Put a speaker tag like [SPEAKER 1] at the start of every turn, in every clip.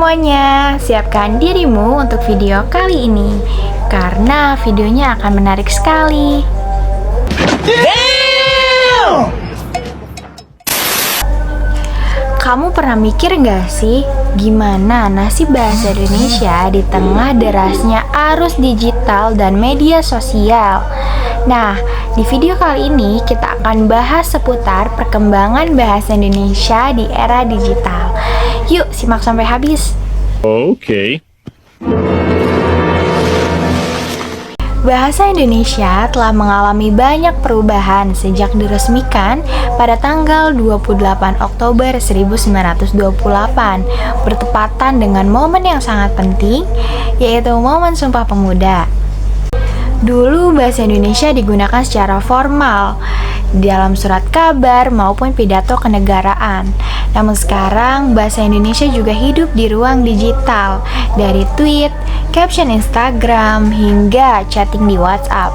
[SPEAKER 1] semuanya, siapkan dirimu untuk video kali ini karena videonya akan menarik sekali. Kamu pernah mikir nggak sih gimana nasib bahasa Indonesia di tengah derasnya arus digital dan media sosial? Nah, di video kali ini kita akan bahas seputar perkembangan bahasa Indonesia di era digital. Yuk, simak sampai habis.
[SPEAKER 2] Oke.
[SPEAKER 1] Bahasa Indonesia telah mengalami banyak perubahan sejak diresmikan pada tanggal 28 Oktober 1928, bertepatan dengan momen yang sangat penting, yaitu momen Sumpah Pemuda. Dulu bahasa Indonesia digunakan secara formal dalam surat kabar maupun pidato kenegaraan. Namun sekarang bahasa Indonesia juga hidup di ruang digital, dari tweet, caption Instagram, hingga chatting di WhatsApp.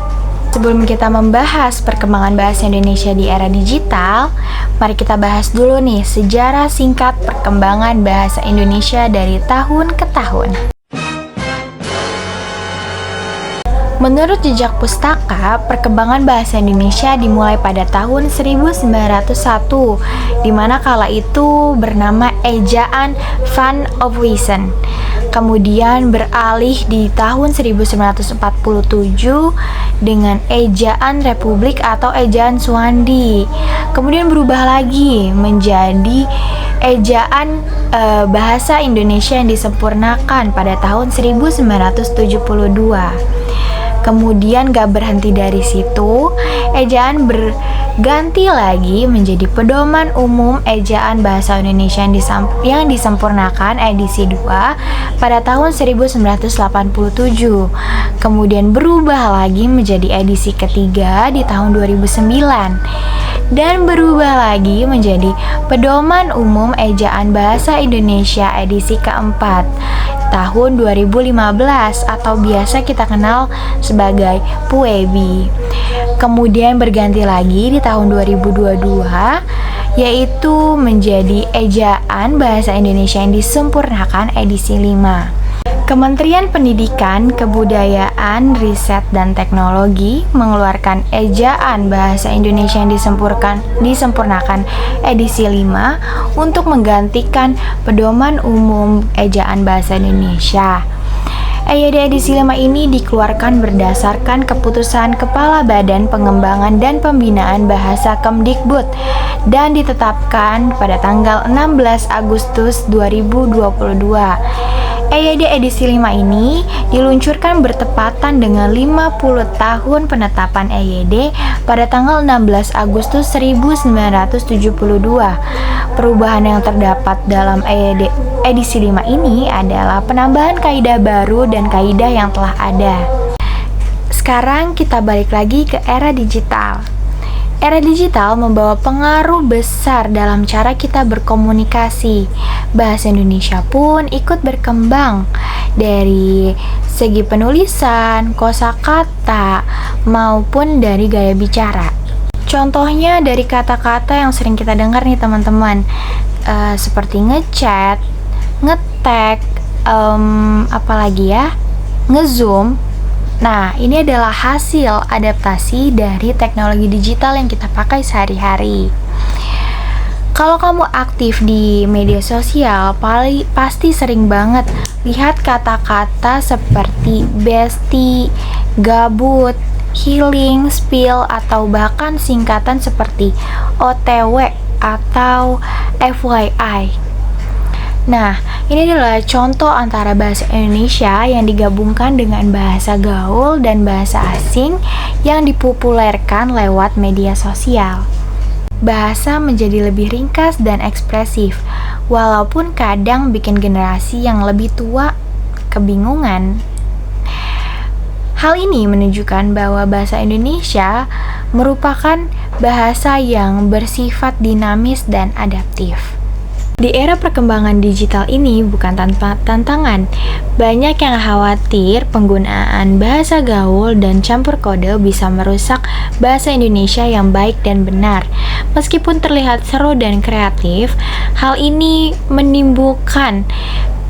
[SPEAKER 1] Sebelum kita membahas perkembangan bahasa Indonesia di era digital, mari kita bahas dulu nih sejarah singkat perkembangan bahasa Indonesia dari tahun ke tahun. Menurut jejak pustaka, perkembangan bahasa Indonesia dimulai pada tahun 1901, di mana kala itu bernama ejaan Van Ophuijsen. Kemudian beralih di tahun 1947 dengan ejaan Republik atau ejaan Suwandi. Kemudian berubah lagi menjadi ejaan bahasa Indonesia yang disempurnakan pada tahun 1972. Kemudian gak berhenti dari situ, ejaan berganti lagi menjadi Pedoman Umum Ejaan Bahasa Indonesia yang disempurnakan edisi 2 pada tahun 1987. Kemudian berubah lagi menjadi edisi ketiga di tahun 2009. Dan berubah lagi menjadi Pedoman Umum Ejaan Bahasa Indonesia edisi keempat tahun 2015 atau biasa kita kenal sebagai PUEBI. Kemudian berganti lagi di tahun 2022 yaitu menjadi Ejaan Bahasa Indonesia yang disempurnakan edisi 5. Kementerian Pendidikan, Kebudayaan, Riset, dan Teknologi mengeluarkan Ejaan Bahasa Indonesia yang disempurnakan edisi 5 untuk menggantikan Pedoman Umum Ejaan Bahasa Indonesia. EYD edisi 5 ini dikeluarkan berdasarkan keputusan Kepala Badan Pengembangan dan Pembinaan Bahasa Kemdikbud dan ditetapkan pada tanggal 16 Agustus 2022. EYD edisi 5 ini diluncurkan bertepatan dengan 50 tahun penetapan EYD pada tanggal 16 Agustus 1972. Perubahan yang terdapat dalam EYD edisi 5 ini adalah penambahan kaidah baru dan kaidah yang telah ada. Sekarang kita balik lagi ke era digital. Era digital membawa pengaruh besar dalam cara kita berkomunikasi. Bahasa Indonesia pun ikut berkembang dari segi penulisan, kosakata, maupun dari gaya bicara. Contohnya dari kata-kata yang sering kita dengar nih teman-teman, seperti ngechat, ngetag, apalagi ya, ngezoom. Nah, ini adalah hasil adaptasi dari teknologi digital yang kita pakai sehari-hari. Kalau kamu aktif di media sosial, pasti sering banget lihat kata-kata seperti bestie, gabut, healing, spill, atau bahkan singkatan seperti OTW atau FYI. Nah, ini adalah contoh antara bahasa Indonesia yang digabungkan dengan bahasa gaul dan bahasa asing yang dipopulerkan lewat media sosial. Bahasa menjadi lebih ringkas dan ekspresif, walaupun kadang bikin generasi yang lebih tua kebingungan. Hal ini menunjukkan bahwa bahasa Indonesia merupakan bahasa yang bersifat dinamis dan adaptif. Di era perkembangan digital ini bukan tanpa tantangan. Banyak yang khawatir penggunaan bahasa gaul dan campur kode bisa merusak bahasa Indonesia yang baik dan benar. Meskipun terlihat seru dan kreatif, hal ini menimbulkan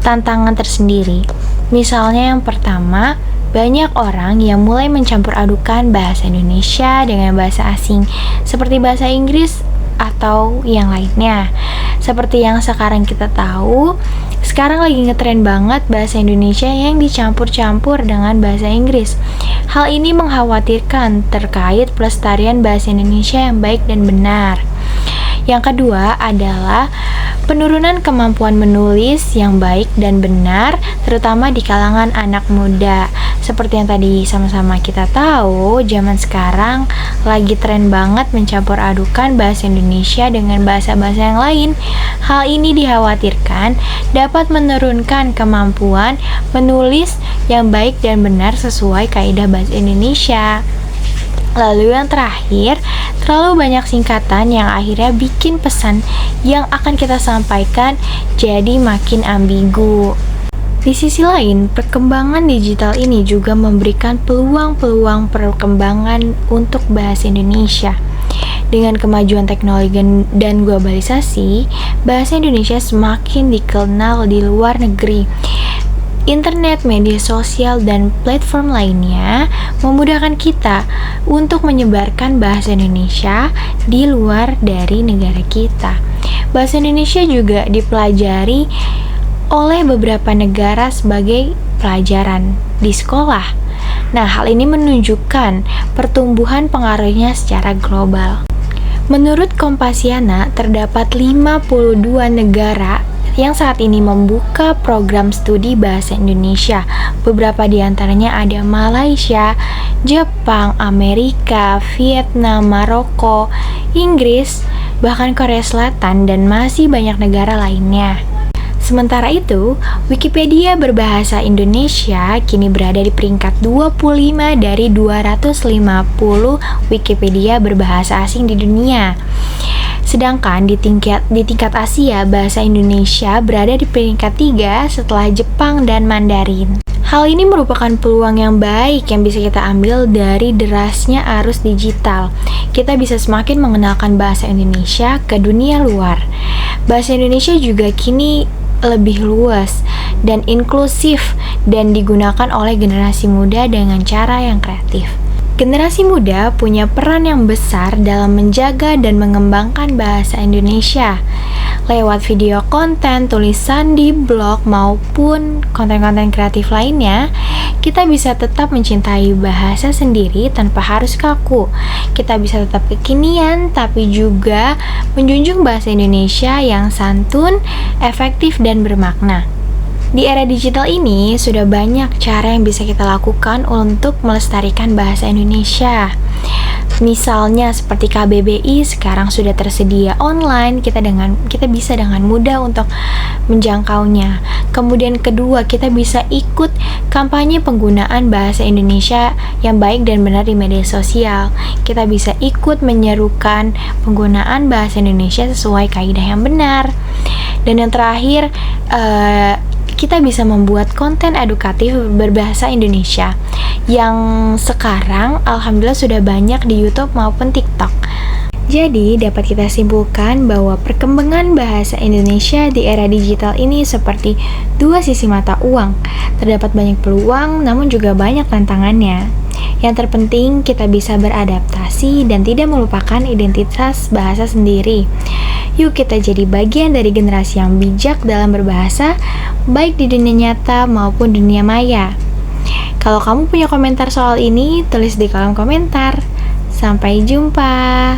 [SPEAKER 1] tantangan tersendiri. Misalnya yang pertama, banyak orang yang mulai mencampur adukan bahasa Indonesia dengan bahasa asing, seperti bahasa Inggris atau yang lainnya. Seperti yang sekarang kita tahu, sekarang lagi ngetren banget bahasa Indonesia yang dicampur-campur dengan bahasa Inggris. Hal ini mengkhawatirkan terkait pelestarian bahasa Indonesia yang baik dan benar. Yang kedua adalah penurunan kemampuan menulis yang baik dan benar, terutama di kalangan anak muda. Seperti yang tadi sama-sama kita tahu, zaman sekarang lagi tren banget mencampur adukan bahasa Indonesia dengan bahasa-bahasa yang lain. Hal ini dikhawatirkan dapat menurunkan kemampuan menulis yang baik dan benar sesuai kaidah bahasa Indonesia. Lalu yang terakhir, terlalu banyak singkatan yang akhirnya bikin pesan yang akan kita sampaikan jadi makin ambigu. Di sisi lain, perkembangan digital ini juga memberikan peluang-peluang perkembangan untuk bahasa Indonesia. Dengan kemajuan teknologi dan globalisasi, bahasa Indonesia semakin dikenal di luar negeri. Internet, media sosial, dan platform lainnya memudahkan kita untuk menyebarkan bahasa Indonesia di luar dari negara kita. Bahasa Indonesia juga dipelajari oleh beberapa negara sebagai pelajaran di sekolah. Nah, hal ini menunjukkan pertumbuhan pengaruhnya secara global. Menurut Kompasiana, terdapat 52 negara yang saat ini membuka program studi bahasa Indonesia. Beberapa di antaranya ada Malaysia, Jepang, Amerika, Vietnam, Maroko, Inggris, bahkan Korea Selatan, dan masih banyak negara lainnya. Sementara itu, Wikipedia berbahasa Indonesia kini berada di peringkat 25 dari 250 Wikipedia berbahasa asing di dunia. Sedangkan di tingkat Asia, bahasa Indonesia berada di peringkat 3 setelah Jepang dan Mandarin. Hal ini merupakan peluang yang baik yang bisa kita ambil dari derasnya arus digital. Kita bisa semakin mengenalkan bahasa Indonesia ke dunia luar. Bahasa Indonesia juga kini lebih luas dan inklusif dan digunakan oleh generasi muda dengan cara yang kreatif. Generasi muda punya peran yang besar dalam menjaga dan mengembangkan bahasa Indonesia. Lewat video konten, tulisan di blog, maupun konten-konten kreatif lainnya, kita bisa tetap mencintai bahasa sendiri tanpa harus kaku. Kita bisa tetap kekinian, tapi juga menjunjung bahasa Indonesia yang santun, efektif, dan bermakna. Di era digital ini, sudah banyak cara yang bisa kita lakukan untuk melestarikan bahasa Indonesia. Misalnya seperti KBBI sekarang sudah tersedia online, kita bisa dengan mudah untuk menjangkaunya. Kemudian kedua, kita bisa ikut kampanye penggunaan bahasa Indonesia yang baik dan benar di media sosial. Kita bisa ikut menyerukan penggunaan bahasa Indonesia sesuai kaidah yang benar. Dan yang terakhir, kita bisa membuat konten edukatif berbahasa Indonesia yang sekarang alhamdulillah sudah banyak di YouTube maupun TikTok. Jadi dapat kita simpulkan bahwa perkembangan bahasa Indonesia di era digital ini seperti dua sisi mata uang. Terdapat banyak peluang namun juga banyak tantangannya. Yang terpenting kita bisa beradaptasi dan tidak melupakan identitas bahasa sendiri. Yuk kita jadi bagian dari generasi yang bijak dalam berbahasa, baik di dunia nyata maupun dunia maya. Kalau kamu punya komentar soal ini, tulis di kolom komentar. Sampai jumpa.